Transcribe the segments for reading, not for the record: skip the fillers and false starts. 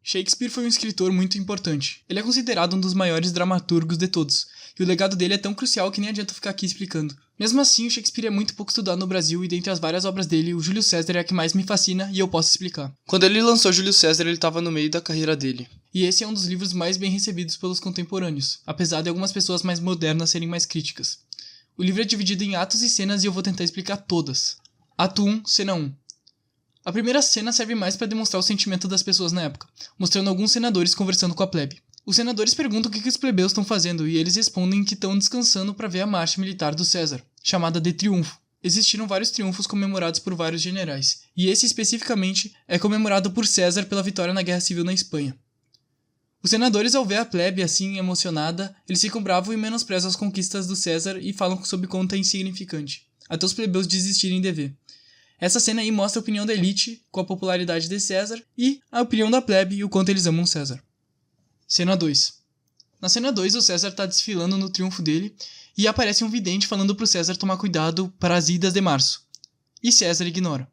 Shakespeare foi um escritor muito importante. Ele é considerado um dos maiores dramaturgos de todos, e o legado dele é tão crucial que nem adianta ficar aqui explicando. Mesmo assim, o Shakespeare é muito pouco estudado no Brasil e dentre as várias obras dele, o Júlio César é a que mais me fascina e eu posso explicar. Quando ele lançou Júlio César, ele estava no meio da carreira dele. E esse é um dos livros mais bem recebidos pelos contemporâneos, apesar de algumas pessoas mais modernas serem mais críticas. O livro é dividido em atos e cenas e eu vou tentar explicar todas. Ato 1, cena 1. A primeira cena serve mais para demonstrar o sentimento das pessoas na época, mostrando alguns senadores conversando com a plebe. Os senadores perguntam o que os plebeus estão fazendo e eles respondem que estão descansando para ver a marcha militar do César, chamada de Triunfo. Existiram vários triunfos comemorados por vários generais, e esse especificamente é comemorado por César pela vitória na Guerra Civil na Espanha. Os senadores, ao ver a plebe assim emocionada, eles ficam bravos e menosprezam as conquistas do César e falam sobre quanto é insignificante, até os plebeus desistirem de ver. Essa cena aí mostra a opinião da elite com a popularidade de César e a opinião da plebe e o quanto eles amam César. Cena 2. Na cena 2, o César está desfilando no triunfo dele e aparece um vidente falando pro César tomar cuidado para as idas de março. E César ignora.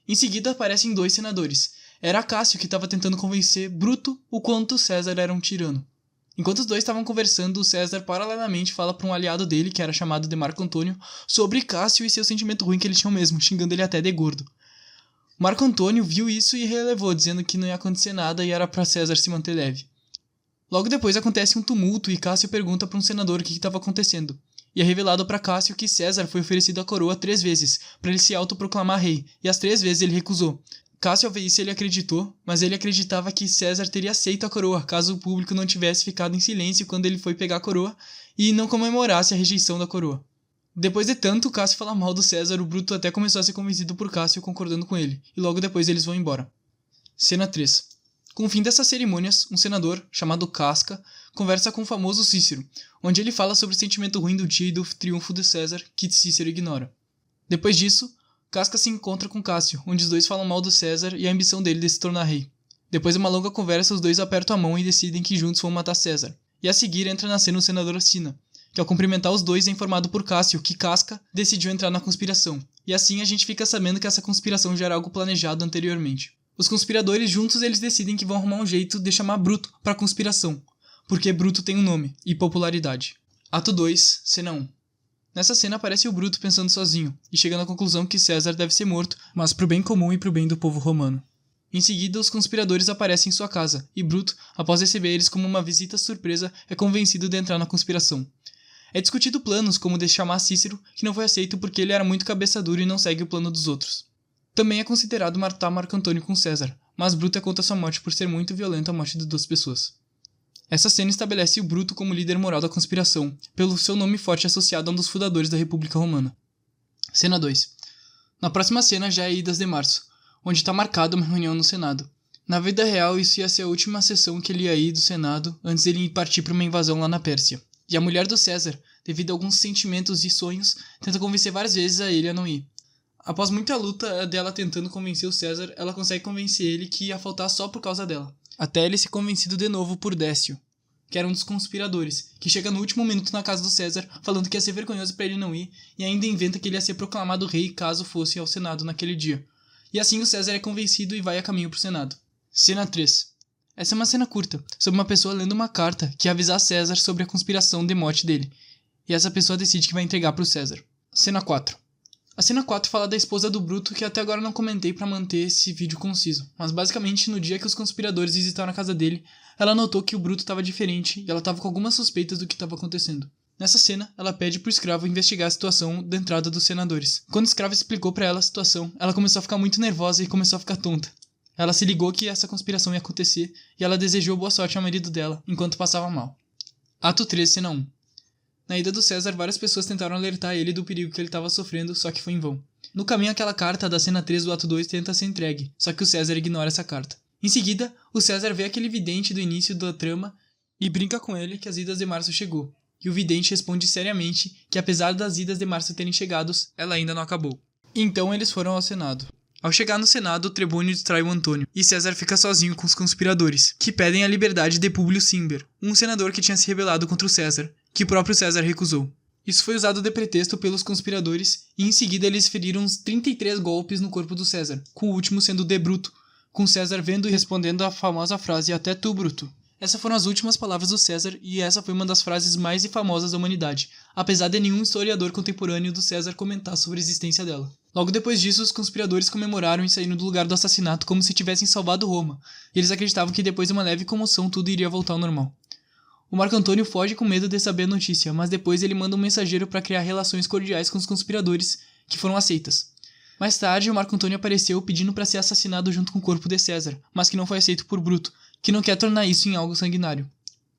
Em seguida aparecem dois senadores. Era Cássio que estava tentando convencer Bruto o quanto César era um tirano. Enquanto os dois estavam conversando, o César paralelamente fala para um aliado dele, que era chamado de Marco Antônio, sobre Cássio e seu sentimento ruim que eles tinham mesmo, xingando ele até de gordo. Marco Antônio viu isso e relevou, dizendo que não ia acontecer nada e era para César se manter leve. Logo depois acontece um tumulto e Cássio pergunta para um senador o que estava acontecendo. E é revelado para Cássio que César foi oferecido a coroa 3 vezes, para ele se autoproclamar rei, e as 3 vezes ele recusou. Cássio ao ver isso ele acreditou, mas ele acreditava que César teria aceito a coroa, caso o público não tivesse ficado em silêncio quando ele foi pegar a coroa e não comemorasse a rejeição da coroa. Depois de tanto Cássio falar mal do César, o Bruto até começou a ser convencido por Cássio concordando com ele, e logo depois eles vão embora. Cena 3. Com o fim dessas cerimônias, um senador, chamado Casca, conversa com o famoso Cícero, onde ele fala sobre o sentimento ruim do dia e do triunfo de César, que Cícero ignora. Depois disso, Casca se encontra com Cássio, onde os dois falam mal do César e a ambição dele de se tornar rei. Depois de uma longa conversa, os dois apertam a mão e decidem que juntos vão matar César. E a seguir entra na cena o senador Assina, que ao cumprimentar os dois é informado por Cássio que Casca decidiu entrar na conspiração. E assim a gente fica sabendo que essa conspiração já era algo planejado anteriormente. Os conspiradores juntos eles decidem que vão arrumar um jeito de chamar Bruto para a conspiração, porque Bruto tem um nome e popularidade. Ato 2, cena 1. Nessa cena aparece o Bruto pensando sozinho, e chegando à conclusão que César deve ser morto, mas pro bem comum e pro bem do povo romano. Em seguida, os conspiradores aparecem em sua casa, e Bruto, após receber eles como uma visita surpresa, é convencido de entrar na conspiração. É discutido planos como de chamar Cícero, que não foi aceito porque ele era muito cabeça dura e não segue o plano dos outros. Também é considerado matar Marco Antônio com César, mas Bruto é contra sua morte por ser muito violenta a morte de 2 pessoas. Essa cena estabelece o Bruto como líder moral da conspiração, pelo seu nome forte associado a um dos fundadores da República Romana. Cena 2. Na próxima cena já é Idas de Março, onde está marcada uma reunião no Senado. Na vida real, isso ia ser a última sessão que ele ia ir do Senado, antes de ele partir para uma invasão lá na Pérsia. E a mulher do César, devido a alguns sentimentos e sonhos, tenta convencer várias vezes a ele a não ir. Após muita luta dela tentando convencer o César, ela consegue convencer ele que ia faltar só por causa dela. Até ele ser convencido de novo por Décio, que era um dos conspiradores, que chega no último minuto na casa do César, falando que ia ser vergonhoso para ele não ir, e ainda inventa que ele ia ser proclamado rei caso fosse ao Senado naquele dia. E assim o César é convencido e vai a caminho pro Senado. Cena 3. Essa é uma cena curta, sobre uma pessoa lendo uma carta que ia avisar César sobre a conspiração de morte dele, e essa pessoa decide que vai entregar pro César. Cena 4. A cena 4 fala da esposa do Bruto, que até agora não comentei para manter esse vídeo conciso, mas basicamente no dia que os conspiradores visitaram a casa dele, ela notou que o Bruto estava diferente e ela estava com algumas suspeitas do que estava acontecendo. Nessa cena, ela pede pro escravo investigar a situação da entrada dos senadores. Quando o escravo explicou para ela a situação, ela começou a ficar muito nervosa e começou a ficar tonta. Ela se ligou que essa conspiração ia acontecer e ela desejou boa sorte ao marido dela, enquanto passava mal. Ato 3, cena 1. Na ida do César, várias pessoas tentaram alertar ele do perigo que ele estava sofrendo, só que foi em vão. No caminho, aquela carta da cena 3 do ato 2 tenta ser entregue, só que o César ignora essa carta. Em seguida, o César vê aquele vidente do início da trama e brinca com ele que as idas de março chegou. E o vidente responde seriamente que apesar das idas de março terem chegado, ela ainda não acabou. Então eles foram ao Senado. Ao chegar no Senado, o Trebônio distrai o Antônio, e César fica sozinho com os conspiradores, que pedem a liberdade de Públio Cimber, um senador que tinha se rebelado contra o César, que o próprio César recusou. Isso foi usado de pretexto pelos conspiradores, e em seguida eles feriram uns 33 golpes no corpo do César, com o último sendo de Bruto, com César vendo e respondendo a famosa frase "Até tu, Bruto". Essas foram as últimas palavras do César e essa foi uma das frases mais famosas da humanidade, apesar de nenhum historiador contemporâneo do César comentar sobre a existência dela. Logo depois disso, os conspiradores comemoraram e saíram do lugar do assassinato como se tivessem salvado Roma, e eles acreditavam que depois de uma leve comoção tudo iria voltar ao normal. O Marco Antônio foge com medo de saber a notícia, mas depois ele manda um mensageiro para criar relações cordiais com os conspiradores, que foram aceitas. Mais tarde, o Marco Antônio apareceu pedindo para ser assassinado junto com o corpo de César, mas que não foi aceito por Bruto, que não quer tornar isso em algo sanguinário.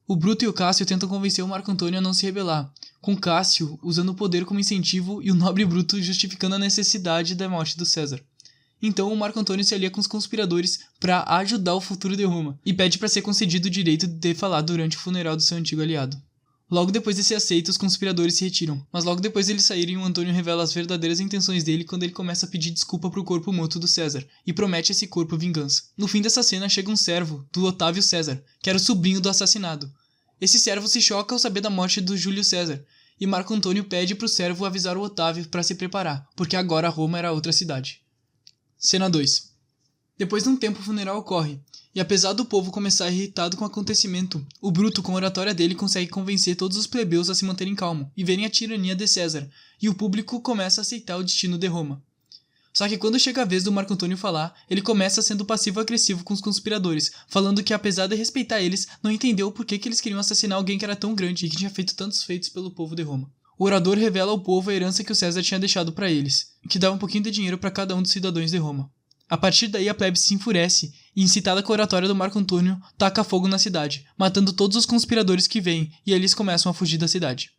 O Bruto e o Cássio tentam convencer o Marco Antônio a não se rebelar, com Cássio usando o poder como incentivo e o nobre Bruto justificando a necessidade da morte do César. Então o Marco Antônio se alia com os conspiradores para ajudar o futuro de Roma, e pede para ser concedido o direito de falar durante o funeral do seu antigo aliado. Logo depois de ser aceito, os conspiradores se retiram, mas logo depois de eles saírem, o Antônio revela as verdadeiras intenções dele quando ele começa a pedir desculpa pro corpo morto do César, e promete a esse corpo vingança. No fim dessa cena chega um servo, do Otávio César, que era o sobrinho do assassinado. Esse servo se choca ao saber da morte do Júlio César, e Marco Antônio pede pro servo avisar o Otávio para se preparar, porque agora Roma era outra cidade. Cena 2. Depois de um tempo o funeral ocorre, e apesar do povo começar irritado com o acontecimento, o Bruto com a oratória dele consegue convencer todos os plebeus a se manterem calmos e verem a tirania de César, e o público começa a aceitar o destino de Roma. Só que quando chega a vez do Marco Antônio falar, ele começa sendo passivo-agressivo com os conspiradores, falando que apesar de respeitar eles, não entendeu por que eles queriam assassinar alguém que era tão grande e que tinha feito tantos feitos pelo povo de Roma. O orador revela ao povo a herança que o César tinha deixado para eles, que dava um pouquinho de dinheiro para cada um dos cidadãos de Roma. A partir daí a plebe se enfurece e, incitada com a oratória do Marco Antônio, taca fogo na cidade, matando todos os conspiradores que vêm, e eles começam a fugir da cidade.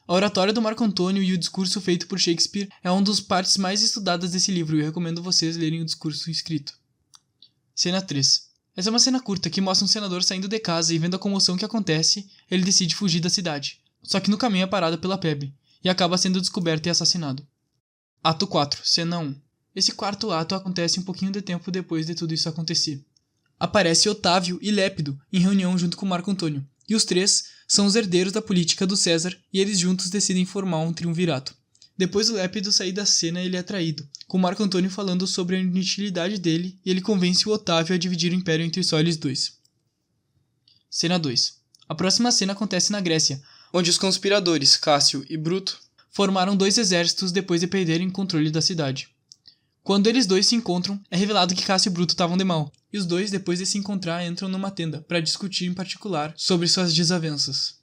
A oratória do Marco Antônio e o discurso feito por Shakespeare é uma das partes mais estudadas desse livro e eu recomendo vocês lerem o discurso escrito. Cena 3. Essa é uma cena curta que mostra um senador saindo de casa e vendo a comoção que acontece, ele decide fugir da cidade. Só que no caminho é parado pela plebe, e acaba sendo descoberto e assassinado. Ato 4, cena 1. Esse quarto ato acontece um pouquinho de tempo depois de tudo isso acontecer. Aparece Otávio e Lépido em reunião junto com Marco Antônio, e os três são os herdeiros da política do César e eles juntos decidem formar um triunvirato. Depois do Lépido sair da cena, ele é traído, com Marco Antônio falando sobre a inutilidade dele e ele convence o Otávio a dividir o império entre só eles dois. Cena 2. A próxima cena acontece na Grécia, onde os conspiradores, Cássio e Bruto, formaram dois exércitos depois de perderem o controle da cidade. Quando eles dois se encontram, é revelado que Cássio e Bruto estavam de mal, e os dois, depois de se encontrar, entram numa tenda para discutir em particular sobre suas desavenças.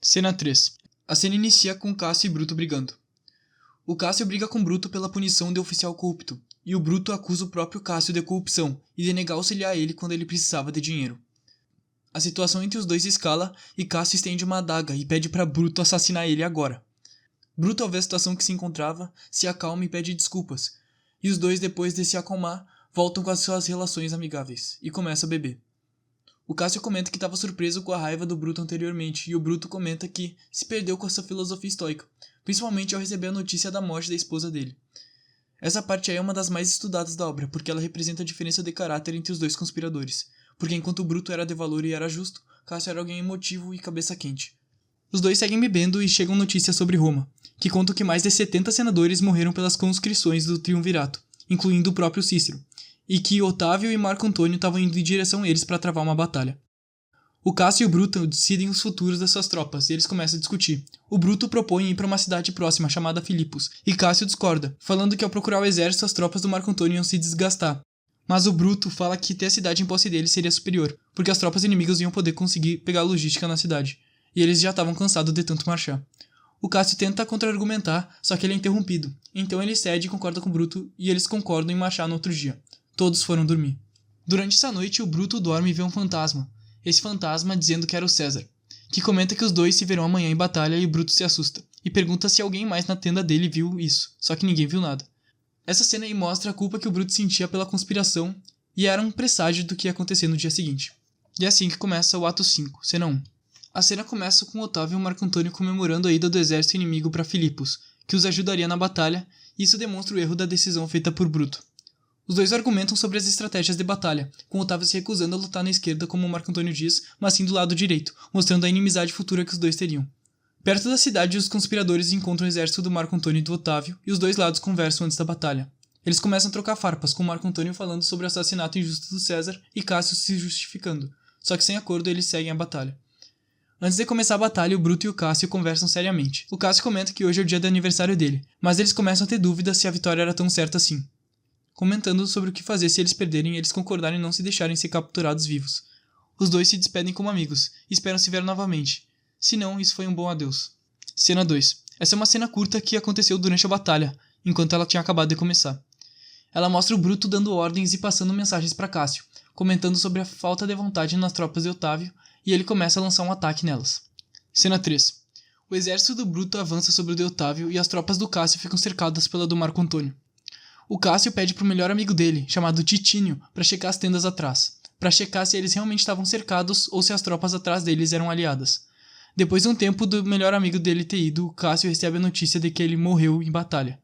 Cena 3. A cena inicia com Cássio e Bruto brigando. O Cássio briga com Bruto pela punição de oficial corrupto, e o Bruto acusa o próprio Cássio de corrupção e de negar auxiliar ele quando ele precisava de dinheiro. A situação entre os dois escala e Cássio estende uma adaga e pede para Bruto assassinar ele agora. Bruto, ao ver a situação que se encontrava, se acalma e pede desculpas, e os dois, depois de se acalmar, voltam com as suas relações amigáveis e começam a beber. O Cássio comenta que estava surpreso com a raiva do Bruto anteriormente, e o Bruto comenta que se perdeu com essa filosofia estoica, principalmente ao receber a notícia da morte da esposa dele. Essa parte aí é uma das mais estudadas da obra, porque ela representa a diferença de caráter entre os dois conspiradores, porque enquanto o Bruto era de valor e era justo, Cássio era alguém emotivo e cabeça quente. Os dois seguem bebendo e chegam notícias sobre Roma, que contam que mais de 70 senadores morreram pelas conscrições do triunvirato, incluindo o próprio Cícero, e que Otávio e Marco Antônio estavam indo em direção a eles para travar uma batalha. O Cássio e o Bruto decidem os futuros das suas tropas e eles começam a discutir. O Bruto propõe ir para uma cidade próxima chamada Filipos, e Cássio discorda, falando que ao procurar o exército as tropas do Marco Antônio iam se desgastar. Mas o Bruto fala que ter a cidade em posse dele seria superior, porque as tropas inimigas iam poder conseguir pegar a logística na cidade, e eles já estavam cansados de tanto marchar. O Cássio tenta contra-argumentar, só que ele é interrompido, então ele cede e concorda com o Bruto e eles concordam em marchar no outro dia. Todos foram dormir. Durante essa noite o Bruto dorme e vê um fantasma, esse fantasma dizendo que era o César, que comenta que os dois se verão amanhã em batalha e o Bruto se assusta, e pergunta se alguém mais na tenda dele viu isso, só que ninguém viu nada. Essa cena aí mostra a culpa que o Bruto sentia pela conspiração e era um presságio do que ia acontecer no dia seguinte. E é assim que começa o ato 5, cena 1. A cena começa com Otávio e Marco Antônio comemorando a ida do exército inimigo para Filipos, que os ajudaria na batalha, e isso demonstra o erro da decisão feita por Bruto. Os dois argumentam sobre as estratégias de batalha, com Otávio se recusando a lutar na esquerda como Marco Antônio diz, mas sim do lado direito, mostrando a inimizade futura que os dois teriam. Perto da cidade, os conspiradores encontram o exército do Marco Antônio e do Otávio, e os dois lados conversam antes da batalha. Eles começam a trocar farpas, com Marco Antônio falando sobre o assassinato injusto do César e Cássio se justificando, só que sem acordo eles seguem a batalha. Antes de começar a batalha, o Bruto e o Cássio conversam seriamente. O Cássio comenta que hoje é o dia do aniversário dele, mas eles começam a ter dúvidas se a vitória era tão certa assim. Comentando sobre o que fazer se eles perderem e eles concordarem em não se deixarem ser capturados vivos. Os dois se despedem como amigos e esperam se ver novamente. Se não, isso foi um bom adeus. Cena 2. Essa é uma cena curta que aconteceu durante a batalha, enquanto ela tinha acabado de começar. Ela mostra o Bruto dando ordens e passando mensagens para Cássio, comentando sobre a falta de vontade nas tropas de Otávio, e ele começa a lançar um ataque nelas. Cena 3. O exército do Bruto avança sobre o de Otávio e as tropas do Cássio ficam cercadas pela do Marco Antônio. O Cássio pede pro melhor amigo dele, chamado Titínio, para checar as tendas atrás, para checar se eles realmente estavam cercados ou se as tropas atrás deles eram aliadas. Depois de um tempo do melhor amigo dele ter ido, o Cássio recebe a notícia de que ele morreu em batalha.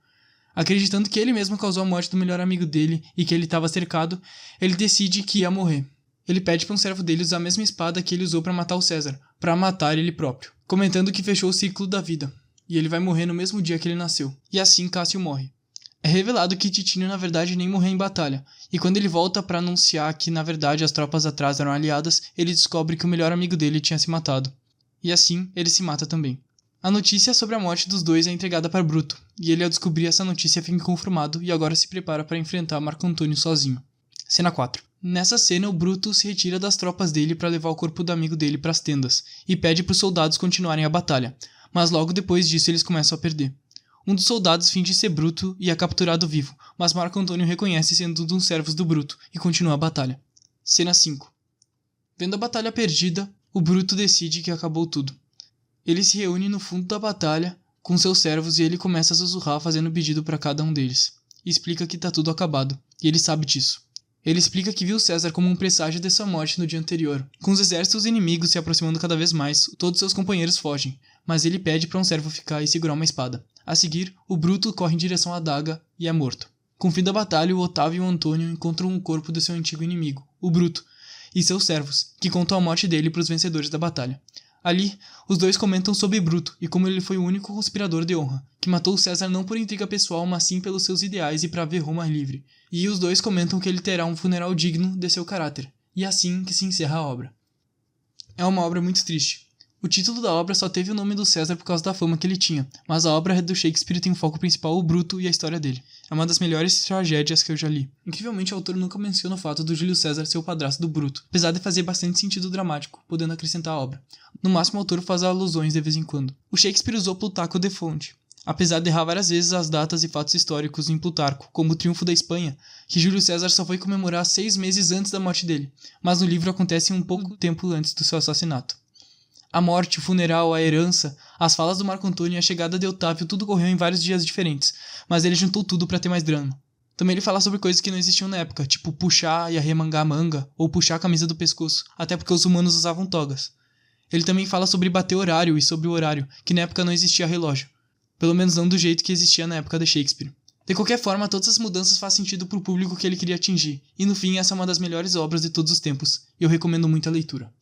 Acreditando que ele mesmo causou a morte do melhor amigo dele e que ele estava cercado, ele decide que ia morrer. Ele pede para um servo dele usar a mesma espada que ele usou para matar o César, para matar ele próprio, comentando que fechou o ciclo da vida, e ele vai morrer no mesmo dia que ele nasceu. E assim Cássio morre. É revelado que Titínio na verdade nem morreu em batalha, e quando ele volta para anunciar que na verdade as tropas atrás eram aliadas, ele descobre que o melhor amigo dele tinha se matado. E assim, ele se mata também. A notícia sobre a morte dos dois é entregada para Bruto, e ele ao descobrir essa notícia fica inconformado e agora se prepara para enfrentar Marco Antônio sozinho. Cena 4. Nessa cena, o Bruto se retira das tropas dele para levar o corpo do amigo dele para as tendas, e pede para os soldados continuarem a batalha, mas logo depois disso eles começam a perder. Um dos soldados finge ser Bruto e é capturado vivo, mas Marco Antônio reconhece sendo um dos servos do Bruto e continua a batalha. Cena 5. Vendo a batalha perdida, o Bruto decide que acabou tudo. Ele se reúne no fundo da batalha com seus servos e ele começa a sussurrar fazendo pedido para cada um deles. E explica que tá tudo acabado, e ele sabe disso. Ele explica que viu César como um presságio de sua morte no dia anterior. Com os exércitos inimigos se aproximando cada vez mais, todos seus companheiros fogem, mas ele pede para um servo ficar e segurar uma espada. A seguir, o Bruto corre em direção à adaga e é morto. Com o fim da batalha, o Otávio e o Antônio encontram o corpo do seu antigo inimigo, o Bruto, e seus servos, que contam a morte dele para os vencedores da batalha. Ali, os dois comentam sobre Bruto e como ele foi o único conspirador de honra, que matou César não por intriga pessoal, mas sim pelos seus ideais e para ver Roma livre. E os dois comentam que ele terá um funeral digno de seu caráter, e assim que se encerra a obra. É uma obra muito triste. O título da obra só teve o nome do César por causa da fama que ele tinha, mas a obra do Shakespeare tem um foco principal o Bruto e a história dele. É uma das melhores tragédias que eu já li. Incrivelmente, o autor nunca menciona o fato do Júlio César ser o padrasto do Bruto, apesar de fazer bastante sentido dramático, podendo acrescentar à obra. No máximo, o autor faz alusões de vez em quando. O Shakespeare usou Plutarco de fonte, apesar de errar várias vezes as datas e fatos históricos em Plutarco, como o triunfo da Espanha, que Júlio César só foi comemorar 6 meses antes da morte dele, mas no livro acontece um pouco tempo antes do seu assassinato. A morte, o funeral, a herança, as falas do Marco Antônio e a chegada de Otávio tudo correu em vários dias diferentes, mas ele juntou tudo pra ter mais drama. Também ele fala sobre coisas que não existiam na época, tipo puxar e arremangar a manga, ou puxar a camisa do pescoço, até porque os humanos usavam togas. Ele também fala sobre bater horário e sobre o horário, que na época não existia relógio. Pelo menos não do jeito que existia na época de Shakespeare. De qualquer forma, todas as mudanças fazem sentido pro público que ele queria atingir, e no fim essa é uma das melhores obras de todos os tempos, e eu recomendo muito a leitura.